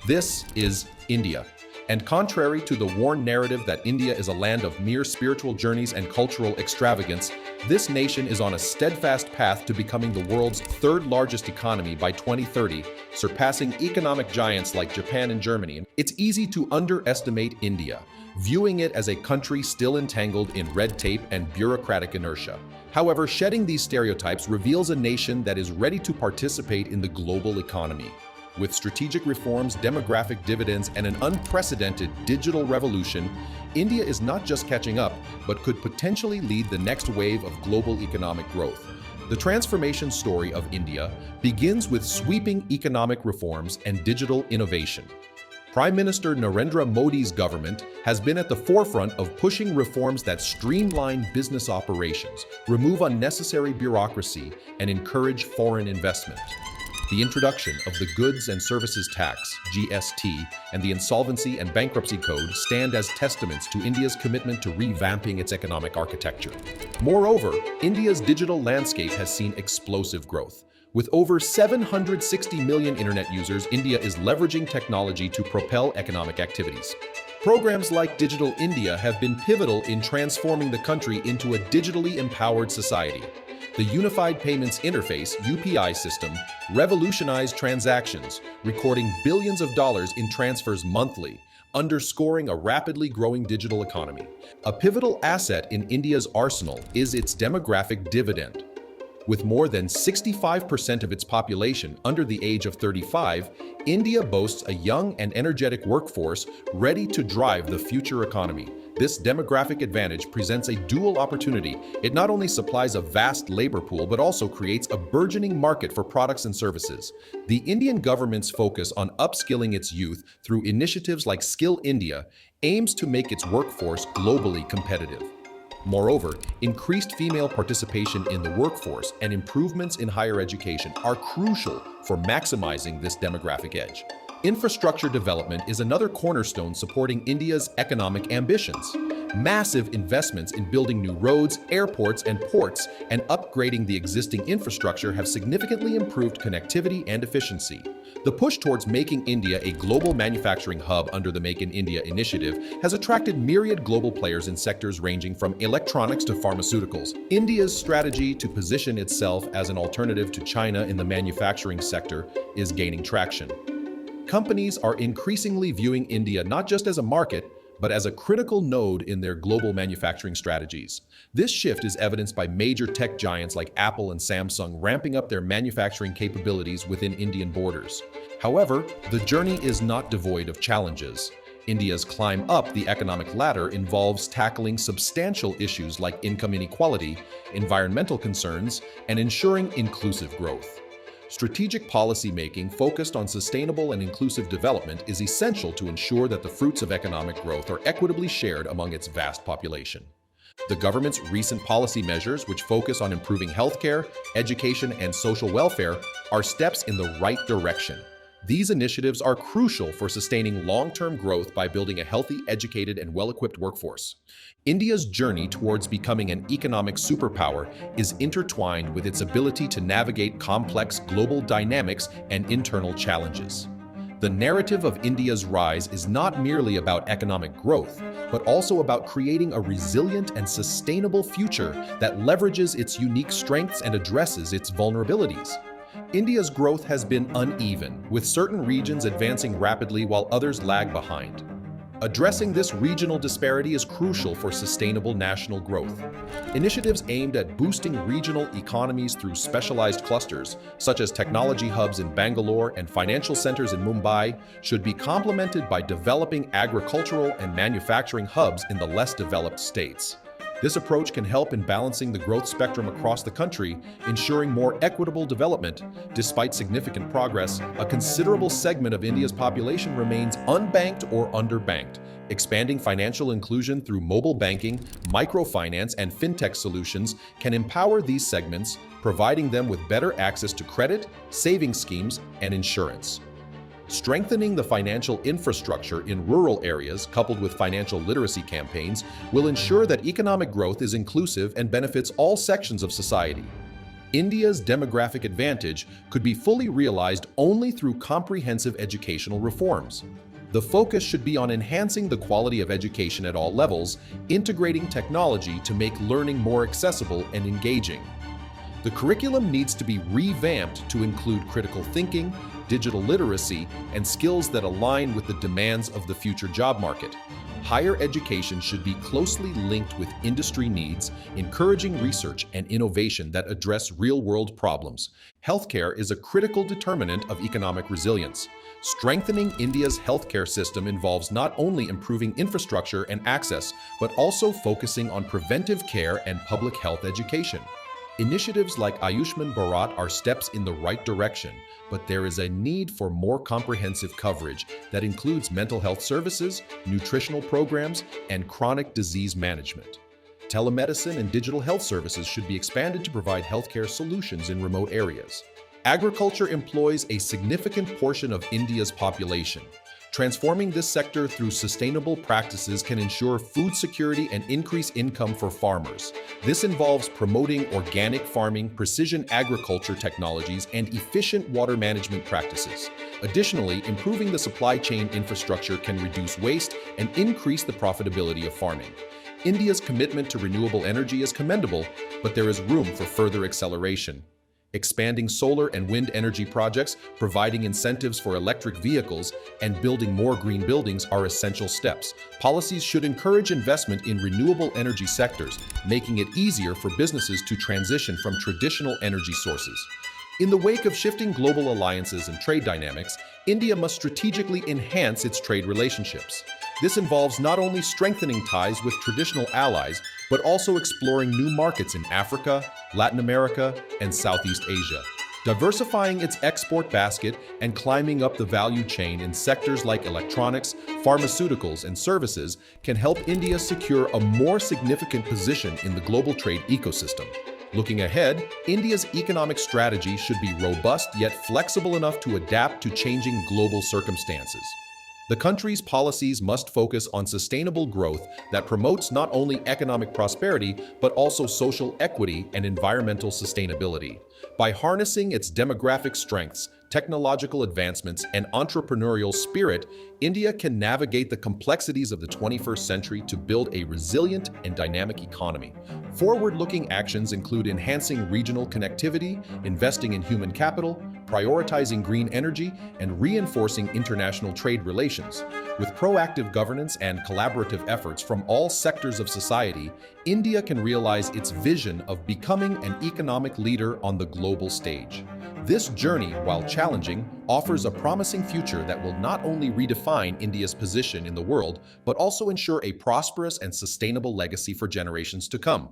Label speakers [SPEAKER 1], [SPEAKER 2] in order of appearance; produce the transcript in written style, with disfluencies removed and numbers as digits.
[SPEAKER 1] This is India. And contrary to the worn narrative that India is a land of mere spiritual journeys and cultural extravagance, this nation is on a steadfast path to becoming the world's third largest economy by 2030, surpassing economic giants like Japan and Germany. It's easy to underestimate India, viewing it as a country still entangled in red tape and bureaucratic inertia. However, shedding these stereotypes reveals a nation that is ready to participate in the global economy. With strategic reforms, demographic dividends, and an unprecedented digital revolution, India is not just catching up, but could potentially lead the next wave of global economic growth. The transformation story of India begins with sweeping economic reforms and digital innovation. Prime Minister Narendra Modi's government has been at the forefront of pushing reforms that streamline business operations, remove unnecessary bureaucracy, and encourage foreign investment. The introduction of the Goods and Services Tax, GST, and the Insolvency and Bankruptcy Code stand as testaments to India's commitment to revamping its economic architecture. Moreover, India's digital landscape has seen explosive growth. With over 760 million internet users, India is leveraging technology to propel economic activities. Programs like Digital India have been pivotal in transforming the country into a digitally empowered society. The Unified Payments Interface (UPI) system revolutionized transactions, recording billions of dollars in transfers monthly, underscoring a rapidly growing digital economy. A pivotal asset in India's arsenal is its demographic dividend. With more than 65% of its population under the age of 35, India boasts a young and energetic workforce ready to drive the future economy. This demographic advantage presents a dual opportunity. It not only supplies a vast labor pool, but also creates a burgeoning market for products and services. The Indian government's focus on upskilling its youth through initiatives like Skill India aims to make its workforce globally competitive. Moreover, increased female participation in the workforce and improvements in higher education are crucial for maximizing this demographic edge. Infrastructure development is another cornerstone supporting India's economic ambitions. Massive investments in building new roads, airports, and ports, and upgrading the existing infrastructure have significantly improved connectivity and efficiency. The push towards making India a global manufacturing hub under the Make in India initiative has attracted myriad global players in sectors ranging from electronics to pharmaceuticals. India's strategy to position itself as an alternative to China in the manufacturing sector is gaining traction. Companies are increasingly viewing India not just as a market, but as a critical node in their global manufacturing strategies. This shift is evidenced by major tech giants like Apple and Samsung ramping up their manufacturing capabilities within Indian borders. However, the journey is not devoid of challenges. India's climb up the economic ladder involves tackling substantial issues like income inequality, environmental concerns, and ensuring inclusive growth. Strategic policymaking focused on sustainable and inclusive development is essential to ensure that the fruits of economic growth are equitably shared among its vast population. The government's recent policy measures, which focus on improving healthcare, education, and social welfare, are steps in the right direction. These initiatives are crucial for sustaining long-term growth by building a healthy, educated, and well-equipped workforce. India's journey towards becoming an economic superpower is intertwined with its ability to navigate complex global dynamics and internal challenges. The narrative of India's rise is not merely about economic growth, but also about creating a resilient and sustainable future that leverages its unique strengths and addresses its vulnerabilities. India's growth has been uneven, with certain regions advancing rapidly while others lag behind. Addressing this regional disparity is crucial for sustainable national growth. Initiatives aimed at boosting regional economies through specialized clusters, such as technology hubs in Bangalore and financial centers in Mumbai, should be complemented by developing agricultural and manufacturing hubs in the less developed states. This approach can help in balancing the growth spectrum across the country, ensuring more equitable development. Despite significant progress, a considerable segment of India's population remains unbanked or underbanked. Expanding financial inclusion through mobile banking, microfinance, and fintech solutions can empower these segments, providing them with better access to credit, savings schemes, and insurance. Strengthening the financial infrastructure in rural areas, coupled with financial literacy campaigns, will ensure that economic growth is inclusive and benefits all sections of society. India's demographic advantage could be fully realized only through comprehensive educational reforms. The focus should be on enhancing the quality of education at all levels, integrating technology to make learning more accessible and engaging. The curriculum needs to be revamped to include critical thinking, digital literacy, and skills that align with the demands of the future job market. Higher education should be closely linked with industry needs, encouraging research and innovation that address real-world problems. Healthcare is a critical determinant of economic resilience. Strengthening India's healthcare system involves not only improving infrastructure and access, but also focusing on preventive care and public health education. Initiatives like Ayushman Bharat are steps in the right direction, but there is a need for more comprehensive coverage that includes mental health services, nutritional programs, and chronic disease management. Telemedicine and digital health services should be expanded to provide healthcare solutions in remote areas. Agriculture employs a significant portion of India's population. Transforming this sector through sustainable practices can ensure food security and increase income for farmers. This involves promoting organic farming, precision agriculture technologies, and efficient water management practices. Additionally, improving the supply chain infrastructure can reduce waste and increase the profitability of farming. India's commitment to renewable energy is commendable, but there is room for further acceleration. Expanding solar and wind energy projects, providing incentives for electric vehicles, and building more green buildings are essential steps. Policies should encourage investment in renewable energy sectors, making it easier for businesses to transition from traditional energy sources. In the wake of shifting global alliances and trade dynamics, India must strategically enhance its trade relationships. This involves not only strengthening ties with traditional allies, but also exploring new markets in Africa, Latin America, and Southeast Asia. Diversifying its export basket and climbing up the value chain in sectors like electronics, pharmaceuticals, and services can help India secure a more significant position in the global trade ecosystem. Looking ahead, India's economic strategy should be robust yet flexible enough to adapt to changing global circumstances. The country's policies must focus on sustainable growth that promotes not only economic prosperity, but also social equity and environmental sustainability. By harnessing its demographic strengths, technological advancements, and entrepreneurial spirit, India can navigate the complexities of the 21st century to build a resilient and dynamic economy. Forward-looking actions include enhancing regional connectivity, investing in human capital, prioritizing green energy, and reinforcing international trade relations. With proactive governance and collaborative efforts from all sectors of society, India can realize its vision of becoming an economic leader on the global stage. This journey, while challenging, offers a promising future that will not only redefine India's position in the world, but also ensure a prosperous and sustainable legacy for generations to come.